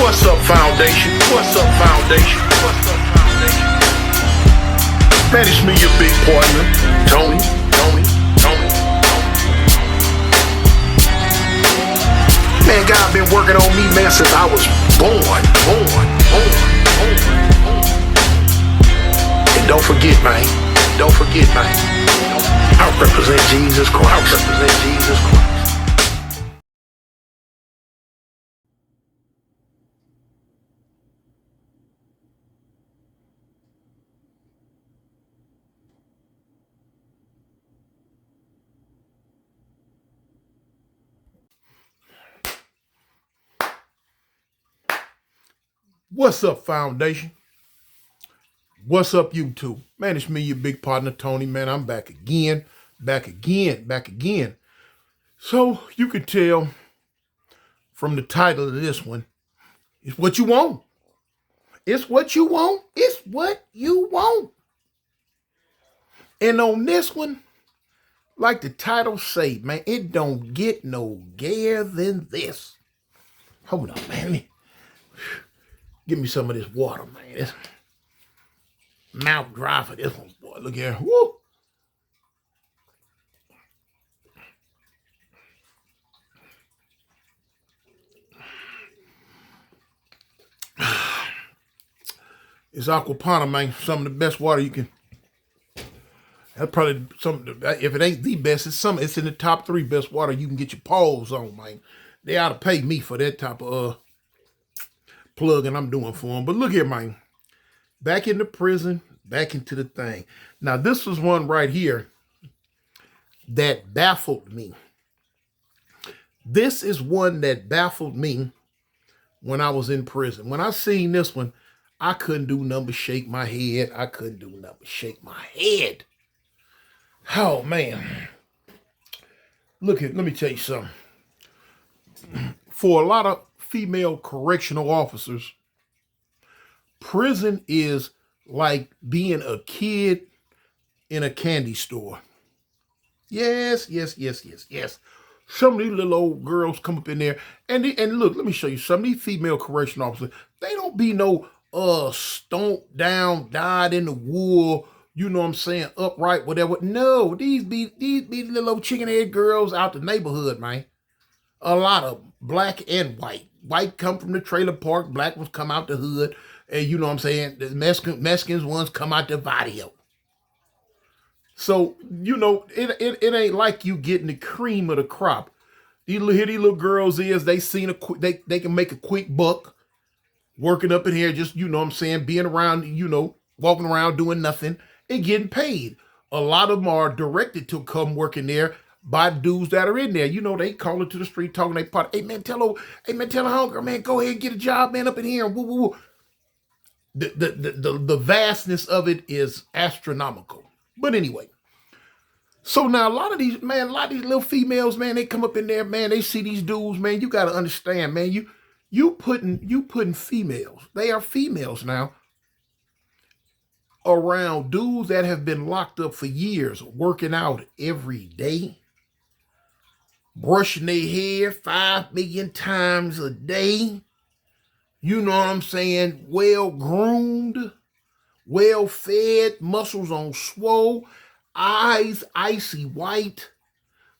What's up, Foundation? What's up, Foundation? What's up, Foundation? Man, it's me, your big partner, Tony. Man, God been working on me, man, since I was born. And don't forget, man. I represent Jesus Christ. What's up, Foundation? What's up, YouTube? Man, it's me, your big partner, Tony. Man, I'm back again. So, you could tell from the title of this one, it's what you want. It's what you want. And on this one, like the title say, man, it don't get no gayer than this. Hold on, man. Give me some of this water, man. This mouth dry for this one, boy. Look here. Woo! It's Aquapana, man. Some of the best water you can. That's probably if it ain't the best, it's in the top 3 best water you can get your paws on, man. They ought to pay me for that type of plugging I'm doing for them. But look here, man. Back into prison, back into the thing. Now, this was one right here that baffled me. This is one that baffled me when I was in prison. When I seen this one, I couldn't do nothing but shake my head. Oh, man. Look at, let me tell you something. For a lot of female correctional officers, prison is like being a kid in a candy store. Yes. Some of these little old girls come up in there, and look, let me show you some of these female correctional officers. They don't be no stomped down, dyed in the wool, you know what I'm saying, upright, whatever. No, these be little old chicken head girls out the neighborhood, man. A lot of them, black and white. White come from the trailer park, black ones come out the hood, and you know what I'm saying, the Mexicans ones come out the barrio. So, you know, it ain't like you getting the cream of the crop. These little girls they can make a quick buck working up in here, just, you know what I'm saying, being around, you know, walking around doing nothing and getting paid. A lot of them are directed to come work in there by dudes that are in there. You know, they call it to the street, talking they part. Hey man, tell a homegirl, man, go ahead and get a job, man, up in here. Woo, woo, woo. The vastness of it is astronomical. But anyway, so now a lot of these little females, man, they come up in there, man, they see these dudes, man. You gotta understand, man, you putting females, they are females now, around dudes that have been locked up for years, working out every day, brushing their hair 5 million times a day. You know what I'm saying? Well groomed, well fed, muscles on swole, eyes icy white,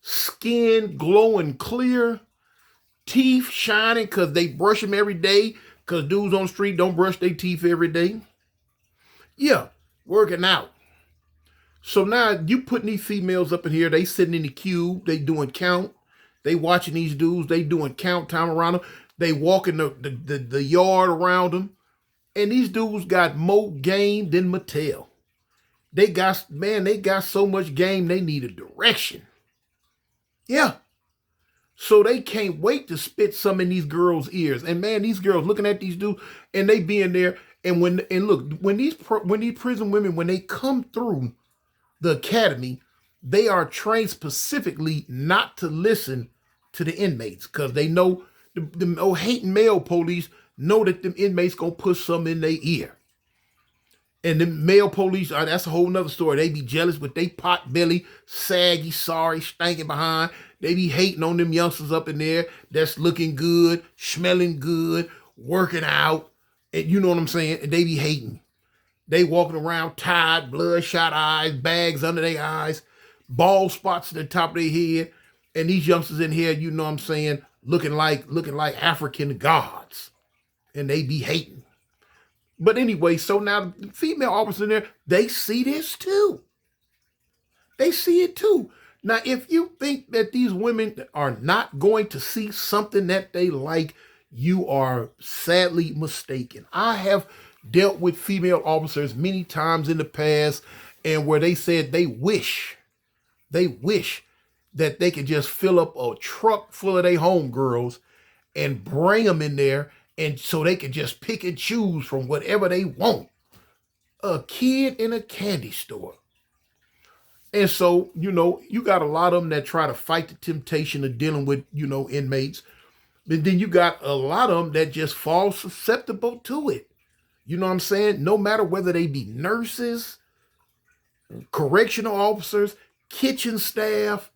skin glowing clear, teeth shining because they brush them every day, because dudes on the street don't brush their teeth every day. Yeah, working out. So now you putting these females up in here, they sitting in the cube, they doing count, they watching these dudes, they doing count time around them, they walking the yard around them, and these dudes got more game than Mattel. They got so much game, they need a direction. Yeah. So they can't wait to spit some in these girls' ears. And man, these girls looking at these dudes, and they be in there. And when these prison women, when they come through the academy, they are trained specifically not to listen to the inmates, because they know the old hating male police know that them inmates gonna put something in their ear. And the male police, that's a whole nother story. They be jealous with they pot belly, saggy, sorry, stinking behind. They be hating on them youngsters up in there that's looking good, smelling good, working out, and you know what I'm saying? And they be hating. They walking around tired, bloodshot eyes, bags under their eyes, bald spots at the top of their head, and these youngsters in here, you know what I'm saying, looking like African gods, and they be hating. But anyway, so now the female officers in there, they see this too. They see it too. Now, if you think that these women are not going to see something that they like, you are sadly mistaken. I have dealt with female officers many times in the past, and where they said they wish that they could just fill up a truck full of their homegirls and bring them in there, and so they could just pick and choose from whatever they want. A kid in a candy store. And so, you got a lot of them that try to fight the temptation of dealing with, inmates. But then you got a lot of them that just fall susceptible to it. You know what I'm saying? No matter whether they be nurses, correctional officers, kitchen staff,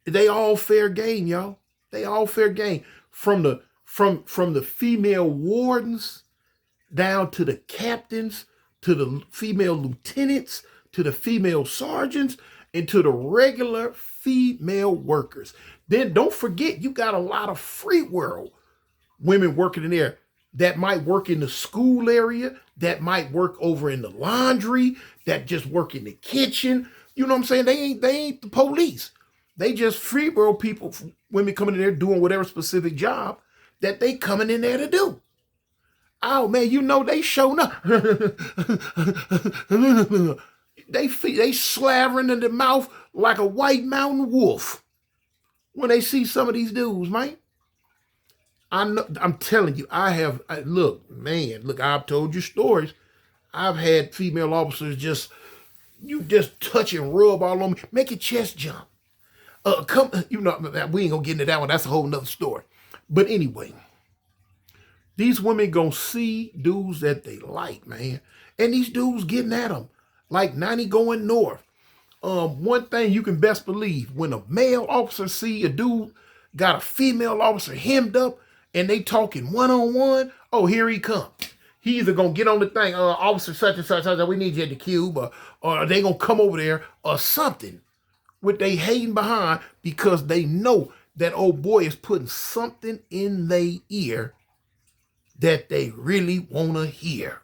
they all fair game, y'all. They all fair game. From the female wardens down to the captains, to the female lieutenants, to the female sergeants, and to the regular female workers. Then don't forget, you got a lot of free world women working in there that might work in the school area, that might work over in the laundry, that just work in the kitchen. You know what I'm saying? They ain't the police. They just free world people, women coming in there doing whatever specific job that they coming in there to do. Oh man, they showing up. They slavering in the mouth like a white mountain wolf when they see some of these dudes, man. I'm telling you, I've told you stories. I've had female officers just touch and rub all on me, make your chest jump. We ain't gonna get into that one. That's a whole nother story. But anyway, these women gonna see dudes that they like, man. And these dudes getting at them like 90 going north. One thing you can best believe, when a male officer see a dude got a female officer hemmed up and they talking one-on-one, oh, here he come. He either gonna get on the thing, officer such and such, we need you at the cube, or they gonna come over there or something with they hating behind, because they know that old boy is putting something in their ear that they really wanna hear.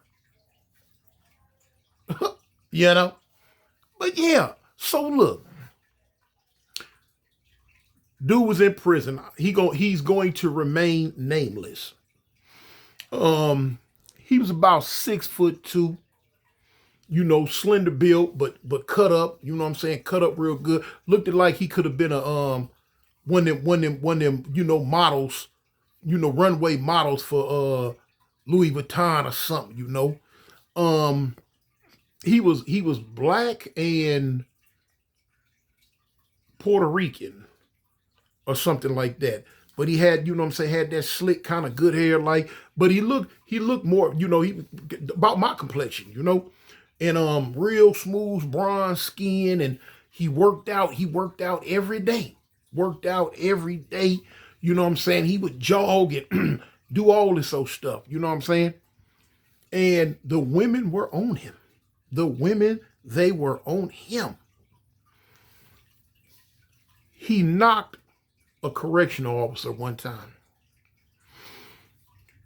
But yeah, so look, dude was in prison. He's going to remain nameless. He was about 6'2", slender build, but cut up. You know what I'm saying? Cut up real good. Looked like he could have been a one of them models, runway models for Louis Vuitton or something. He was black and Puerto Rican or something like that. But he had, had that slick kind of good hair, but he looked more, he about my complexion, and real smooth bronze skin, and he worked out every day. You know what I'm saying? He would jog and do all this old stuff, you know what I'm saying? And the women were on him. They were on him. He knocked a correctional officer one time.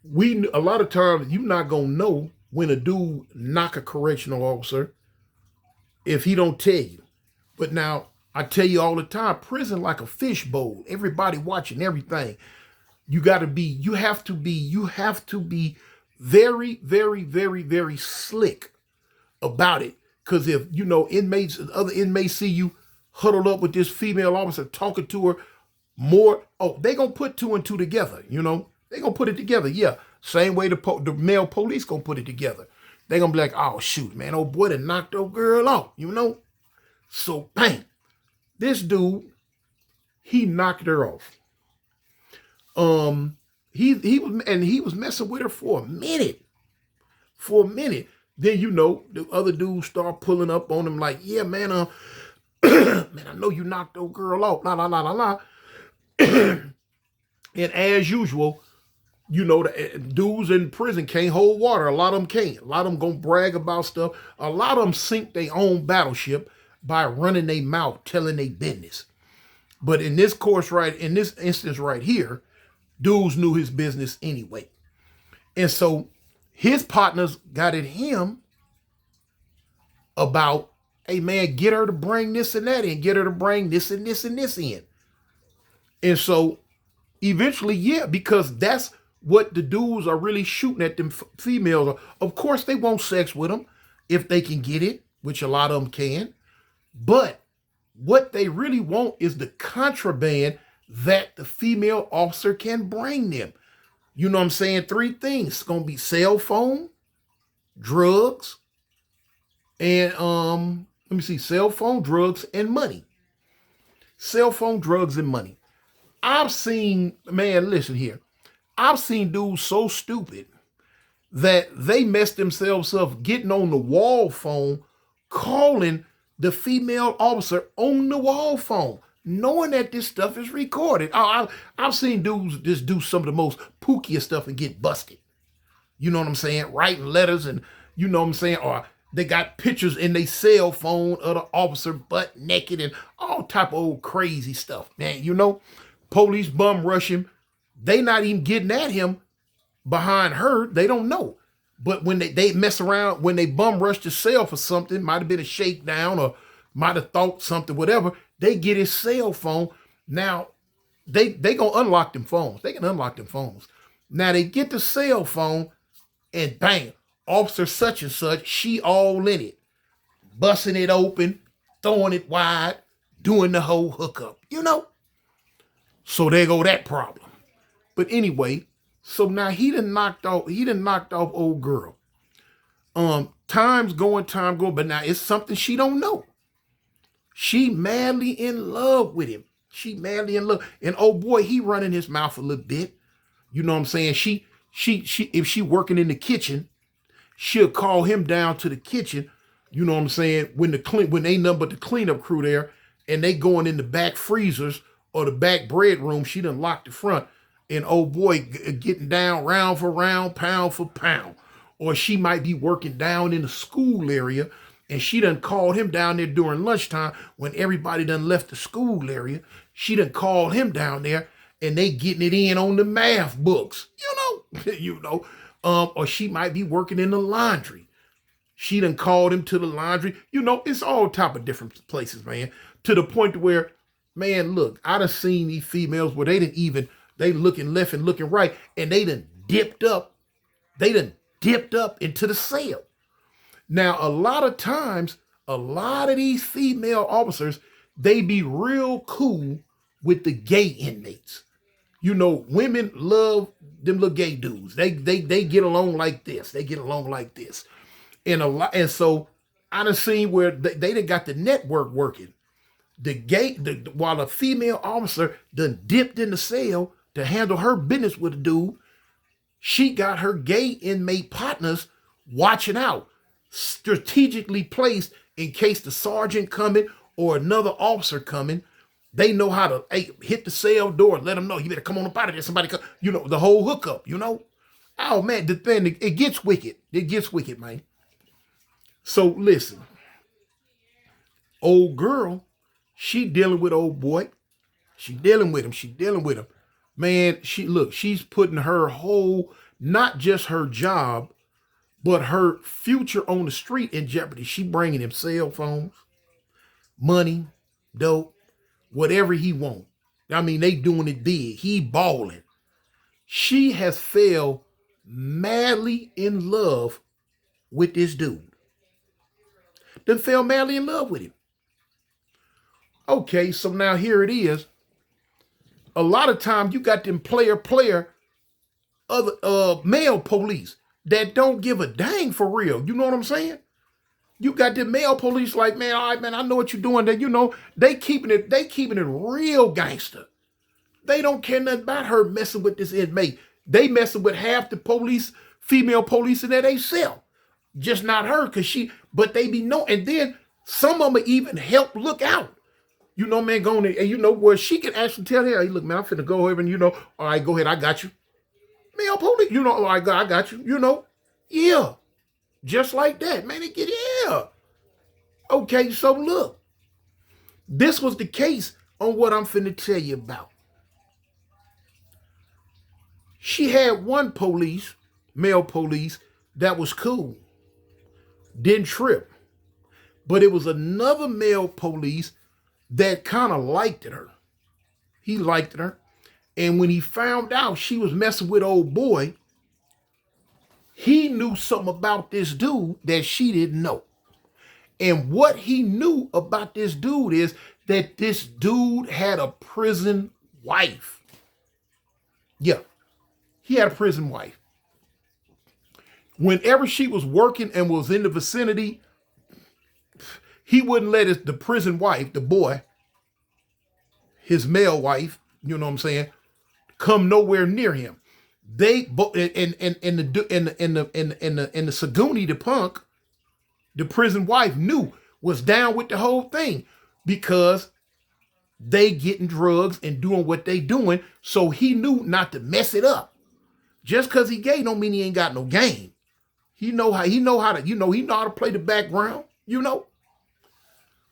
A lot of times you're not gonna know when a dude knock a correctional officer if he don't tell you. But now I tell you all the time, prison like a fishbowl. Everybody watching everything. You have to be very, very, very, very slick about it. Because if, other inmates see you huddled up with this female officer talking to her more, they gonna put two and two together, They gonna put it together, yeah. Same way the male police gonna put it together. They gonna be like, oh shoot, man, old boy done knocked old girl off, So bang, this dude, he knocked her off. He was messing with her for a minute. Then the other dudes start pulling up on him like, yeah, man, man, I know you knocked old girl off, la la la la la. And as usual, You know, the dudes in prison can't hold water. A lot of them can't. A lot of them gonna brag about stuff. A lot of them sink their own battleship by running their mouth, telling their business. But in this course, right, in this instance right here, dudes knew his business anyway. And so his partners got at him about, hey man, get her to bring this and that in, get her to bring this and this and this in. And so eventually, yeah, because that's what the dudes are really shooting at them females. Of course, they want sex with them if they can get it, which a lot of them can. But what they really want is the contraband that the female officer can bring them. You know what I'm saying? 3 things. It's going to be cell phone, drugs, and let me see, cell phone, drugs, and money. Cell phone, drugs, and money. I've seen, man, listen here. I've seen dudes so stupid that they mess themselves up getting on the wall phone, calling the female officer on the wall phone, knowing that this stuff is recorded. I've seen dudes just do some of the most pookiest stuff and get busted. You know what I'm saying? Writing letters and, you know what I'm saying? Or they got pictures in their cell phone of the officer butt naked and all type of old crazy stuff, man. You know, police bum rush him. They not even getting at him behind her. They don't know. But when they mess around, when they bum rush the cell for something, might have been a shakedown or might have thought something, whatever, they get his cell phone. Now, they gonna unlock them phones. They can unlock them phones. Now, they get the cell phone and bang, officer such and such, she all in it. Busting it open, throwing it wide, doing the whole hookup, you know? So there go that problem. But anyway, so now he done knocked off old girl. Time going, but now it's something she don't know. She madly in love with him. She madly in love. And oh boy, he running his mouth a little bit. You know what I'm saying? She if she working in the kitchen, she'll call him down to the kitchen. You know what I'm saying? When they number the cleanup crew there and they going in the back freezers or the back bread room, she done locked the front. And oh boy, getting down round for round, pound for pound. Or she might be working down in the school area and she done called him down there during lunchtime when everybody done left the school area. She done called him down there and they getting it in on the math books. You know, or she might be working in the laundry. She done called him to the laundry. You know, it's all type of different places, man. To the point where, man, look, I done seen these females where they looking left and looking right, and they done dipped up into the cell. Now, a lot of times, a lot of these female officers, they be real cool with the gay inmates. You know, women love them little gay dudes. They get along like this. They get along like this. And so I done seen where they done got the network working. While the female officer done dipped in the cell to handle her business with a dude, she got her gay inmate partners watching out, strategically placed in case the sergeant coming or another officer coming. They know how to hit the cell door and let them know, you better come on up out of there. Somebody come, you know, the whole hookup, you know. Oh man, the thing, it gets wicked. It gets wicked, man. So listen, old girl, she dealing with old boy. She dealing with him. Man, she's putting her whole, not just her job, but her future on the street in jeopardy. She bringing him cell phones, money, dope, whatever he want. I mean, they doing it big. He balling. She has fell madly in love with this dude. Then fell madly in love with him. Okay, so now here it is. A lot of times you got them player other male police that don't give a dang for real. You know what I'm saying? You got the male police like, man, all right, man, I know what you're doing. That, you know, they keeping it real gangster. They don't care nothing about her messing with this inmate. They messing with half the police, female police in there they sell. Just not her, but they be know. And then some of them even help look out. You know, man, going and you know where she can actually tell her, hey, look, man, I'm finna go over and, you know, all right, go ahead, I got you. Male police, I got you, Yeah, just like that, man. They get, yeah. Okay, so look, this was the case on what I'm finna tell you about. She had one police, male police, that was cool, didn't trip. But it was another male police that kind of liked her. He liked her. And when he found out she was messing with old boy, he knew something about this dude that she didn't know. And what he knew about this dude is that this dude had a prison wife. Yeah, he had a prison wife. Whenever she was working and was in the vicinity, he wouldn't let the prison wife, the boy, his male wife, you know what I'm saying, come nowhere near him. They in the Saguni, the punk, the prison wife was down with the whole thing because they getting drugs and doing what they doing. So he knew not to mess it up. Just because he gay don't mean he ain't got no game. He know how to play the background,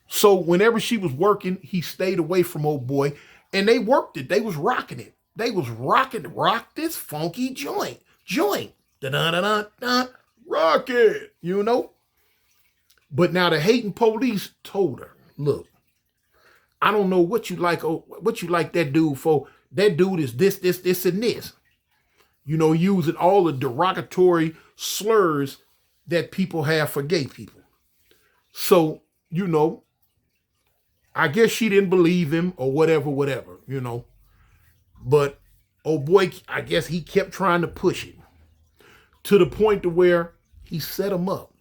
So whenever she was working, he stayed away from old boy, and they worked it. They was rocking it. They was rock this funky joint. Da-da-da-da-da, rock it, But now the hating police told her, look, I don't know what you like that dude for. That dude is this, and this. Using all the derogatory slurs that people have for gay people. So, I guess she didn't believe him or whatever. But, oh boy, I guess he kept trying to push it to the point to where he set him up.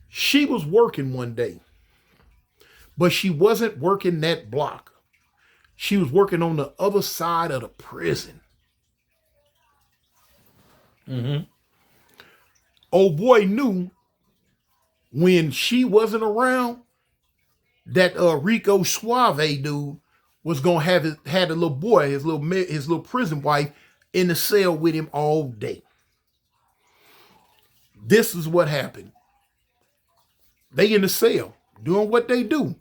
She was working one day, but she wasn't working that block. She was working on the other side of the prison. Old boy knew when she wasn't around that Rico Suave dude was gonna had a little boy, his little prison wife, in the cell with him all day. This is what happened. They in the cell doing what they do.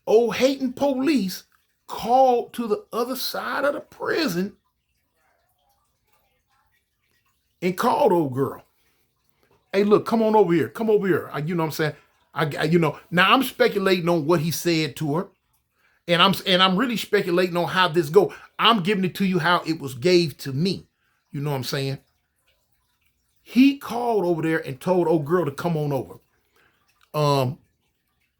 Old hating police called to the other side of the prison and called old girl. Hey, look, come on over here. Come over here. You know what I'm saying? Now I'm speculating on what he said to her. And I'm really speculating on how this go. I'm giving it to you how it was gave to me. You know what I'm saying? He called over there and told old girl to come on over.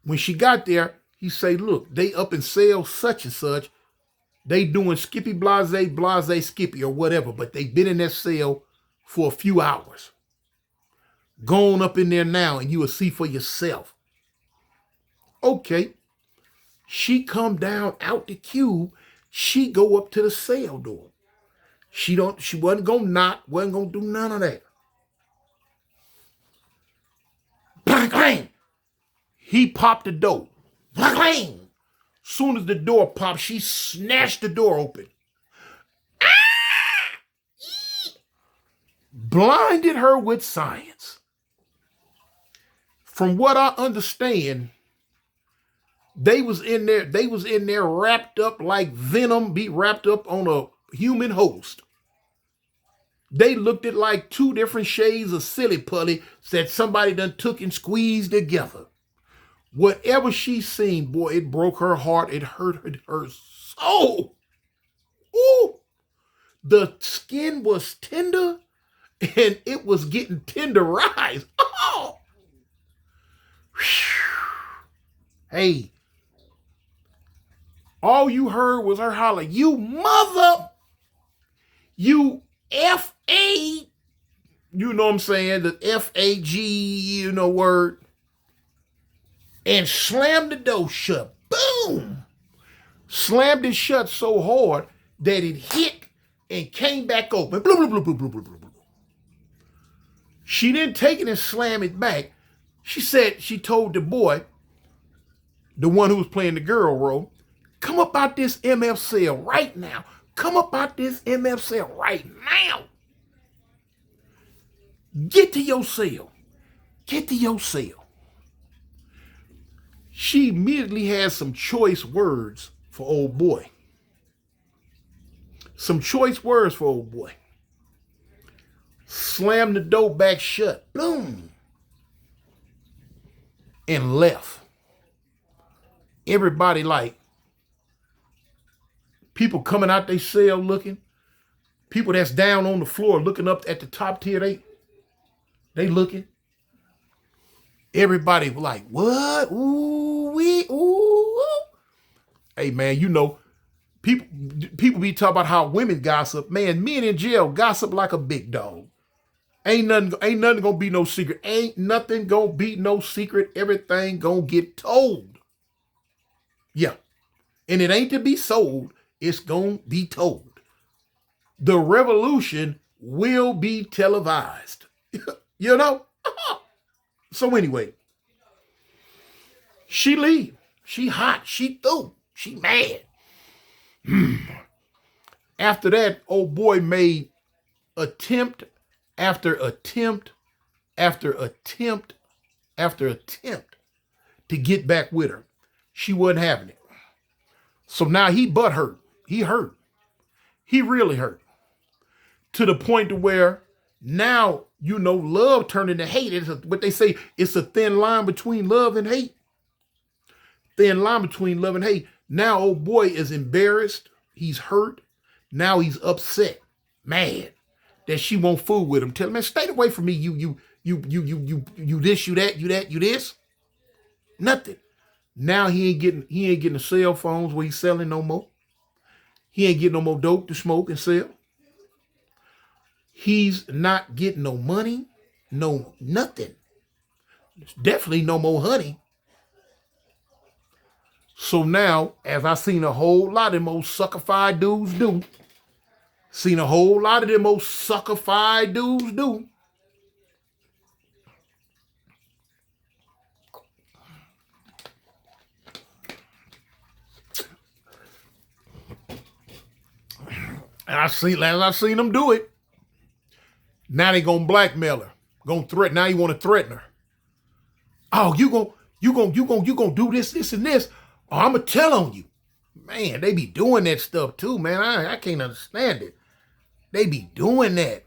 When she got there, he say, look, they up in cell such and such. They doing Skippy Blase Skippy or whatever, but they been in that cell for a few hours. Go on up in there now and you will see for yourself. Okay. She come down out the cube. She go up to the cell door. She wasn't gonna knock, wasn't gonna do none of that. Bang, bang. He popped the door. Bang, bang. Soon as the door popped, she snatched the door open. Blinded her with science. From what I understand, they was in there wrapped up like venom be wrapped up on a human host. They looked at like two different shades of silly putty that somebody done took and squeezed together. Whatever she seen, boy, it broke her heart. It hurt her so. Ooh. The skin was tender and it was getting tenderized. Oh. Hey, all you heard was her holler, you mother, you F-A, you know what I'm saying, the F-A-G, word, and slammed the door shut. Boom! Slammed it shut so hard that it hit and came back open. Blah, blah, blah, blah, blah, blah, blah. She didn't take it and slam it back. She told the boy, the one who was playing the girl role, Come up out this MF cell right now. Come up out this MF cell right now. Get to your cell. Get to your cell. She immediately has some choice words for old boy. Some choice words for old boy. Slammed the door back shut. Boom. And left. Everybody like, people coming out their cell looking. People that's down on the floor looking up at the top tier, they looking. Everybody like, what? Ooh, ooh. Hey man, you know, people be talking about how women gossip. Man, men in jail gossip like a big dog. Ain't nothing gonna be no secret. Ain't nothing gonna be no secret. Everything gonna get told. Yeah. And it ain't to be sold. It's gonna be told. The revolution will be televised. You know? So anyway, she leave. She hot. She through. She mad. After that, old boy made attempt after attempt after attempt after attempt to get back with her. She wasn't having it. So now he butt hurt. He hurt. He really hurt. To the point to where now, you know, love turned into hate. It's what they say, it's a thin line between love and hate. Thin line between love and hate. Now old boy is embarrassed. He's hurt. Now he's upset, mad that she won't fool with him. Tell him, man, stay away from me. You this, you that, you this. Nothing. Now he ain't getting the cell phones where he's selling no more. He ain't getting no more dope to smoke and sell. He's not getting no money, no nothing. Definitely no more honey. So now, as I seen a whole lot of them old suckified dudes do, seen a whole lot of them old suckified dudes do, and I seen them do it. Now they gonna blackmail her, gonna threaten. Now you want to threaten her. Oh, you gonna do this and this. Oh, I'm gonna tell on you. Man, they be doing that stuff too, man. I can't understand it. They be doing that.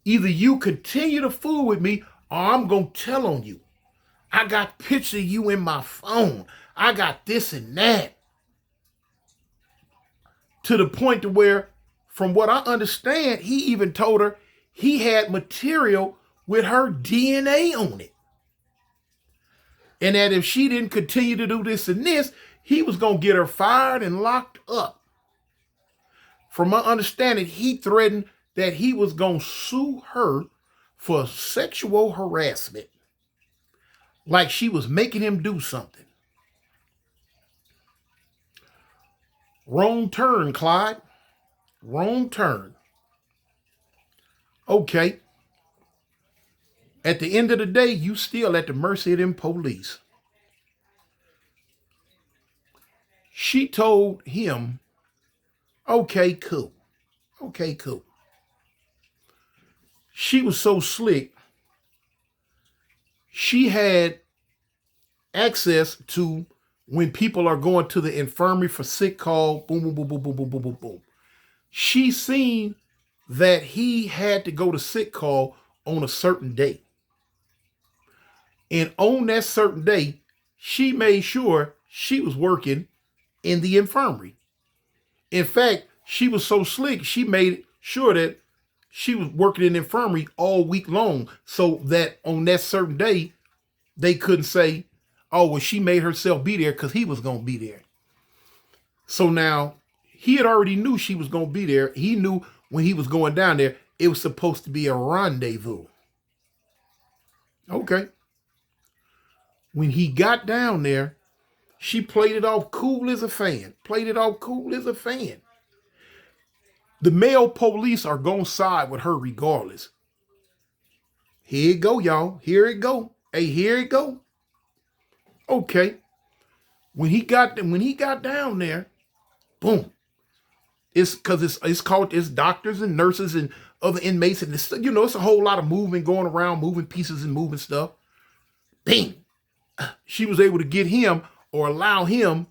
Either you continue to fool with me, or I'm gonna tell on you. I got pictures of you in my phone. I got this and that. To the point to where, from what I understand, he even told her he had material with her DNA on it. And that if she didn't continue to do this and this, he was going to get her fired and locked up. From my understanding, he threatened that he was going to sue her for sexual harassment. Like she was making him do something. Wrong turn, Clyde. Wrong turn. Okay. At the end of the day, you still at the mercy of them police. She told him, okay, cool. Okay, cool. She was so slick. She had access to when people are going to the infirmary for sick call, boom, boom, boom, boom, boom, boom, boom, boom, boom. She seen that he had to go to sick call on a certain day. And on that certain day, she made sure she was working in the infirmary. In fact, she was so slick, she made sure that she was working in the infirmary all week long so that on that certain day, they couldn't say, oh, well, she made herself be there because he was going to be there. So now, he had already knew she was going to be there. He knew when he was going down there, it was supposed to be a rendezvous. Okay. When he got down there, she played it off cool as a fan. Played it off cool as a fan. The male police are going to side with her regardless. Here it go, y'all. Here it go. Hey, here it go. Okay. When he got down there, boom. It's because it's called it's doctors and nurses and other inmates and it's, it's a whole lot of moving going around, moving pieces and moving stuff. Bing. She was able to get him or allow him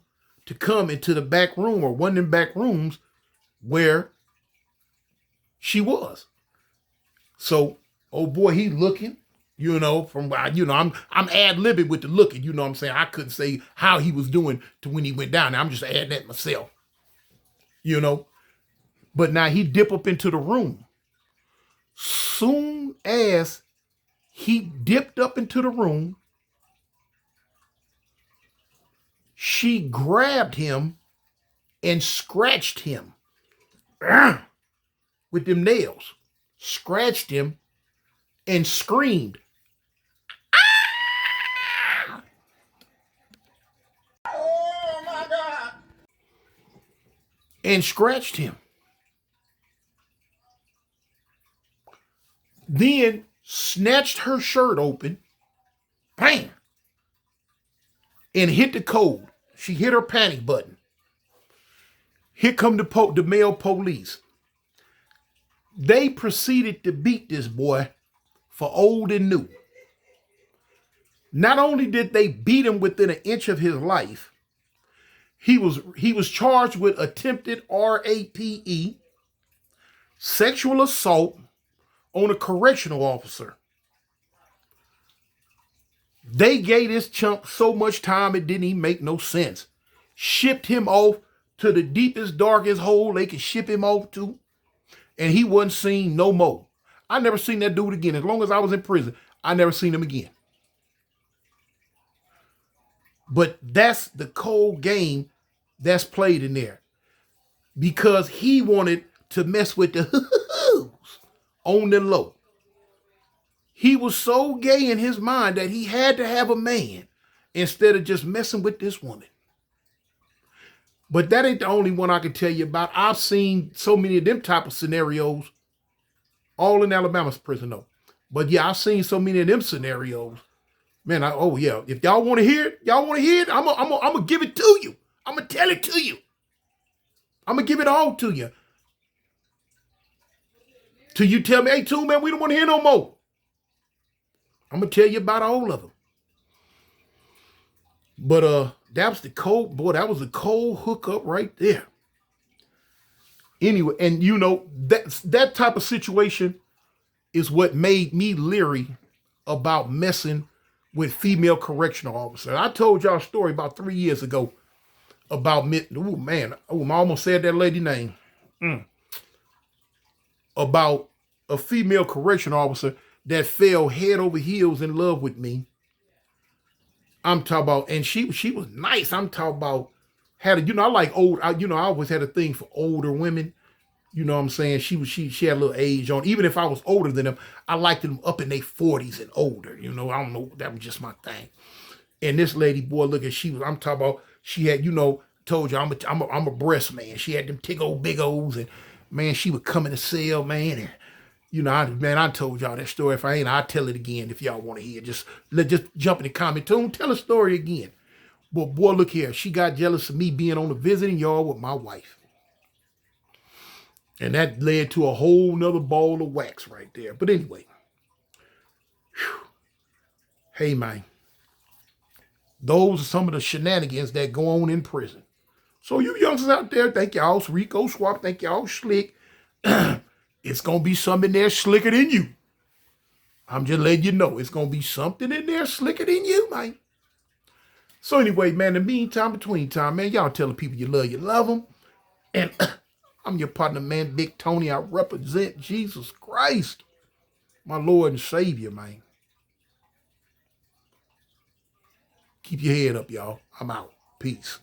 to come into the back room or one of them back rooms where she was. So, oh boy, he looking, from I'm ad-libbing with the looking, what I'm saying? I couldn't say how he was doing to when he went down there. I'm just adding that myself. But now he dip up into the room. Soon as he dipped up into the room, she grabbed him and scratched him with them nails. Scratched him and screamed. Ah! Oh my God. And scratched him. Then snatched her shirt open, bam, and hit the code. She hit her panic button. Here come the male police. They proceeded to beat this boy for old and new. Not only did they beat him within an inch of his life, he was charged with attempted RAPE, sexual assault on a correctional officer. They gave this chump so much time it didn't even make no sense. Shipped him off to the deepest, darkest hole they could ship him off to, and he wasn't seen no more. I never seen that dude again. As long as I was in prison, I never seen him again. But that's the cold game that's played in there. Because he wanted to mess with the on the low. He was so gay in his mind that he had to have a man instead of just messing with this woman. But that ain't the only one I can tell you about. I've seen so many of them type of scenarios, all in Alabama's prison though. But yeah, I've seen so many of them scenarios. Man, if y'all want to hear it, I'm gonna give it to you. I'm gonna tell it to you. I'm gonna give it all to you. Till you tell me, hey, Toon, man, we don't want to hear no more. I'm gonna tell you about all of them. But that was the cold hookup right there. Anyway, and that type of situation is what made me leery about messing with female correctional officers. I told y'all a story about 3 years ago about I almost said that lady name. About a female correctional officer that fell head over heels in love with me. I'm talking about, and she was nice. I'm talking about I like old. I always had a thing for older women. You know what I'm saying? She had a little age on. Even if I was older than them, I liked them up in their 40s and older. I don't know. That was just my thing. And this lady, boy, look at I'm talking about. She had, told you I'm a breast man. She had them big O's, and man, she would come in the cell, man, and I told y'all that story. If I ain't, I'll tell it again if y'all want to hear. Just jump in the comment. Tell the story again. But boy, look here. She got jealous of me being on the visiting yard with my wife. And that led to a whole nother ball of wax right there. But anyway. Whew. Hey, man. Those are some of the shenanigans that go on in prison. So you youngsters out there, think y'all Rico Swap, think y'all slick. It's going to be something in there slicker than you. I'm just letting you know. It's going to be something in there slicker than you, man. So anyway, man, in the meantime, between time, man, y'all tell the people you love them. And I'm your partner, man, Big Tony. I represent Jesus Christ, my Lord and Savior, man. Keep your head up, y'all. I'm out. Peace.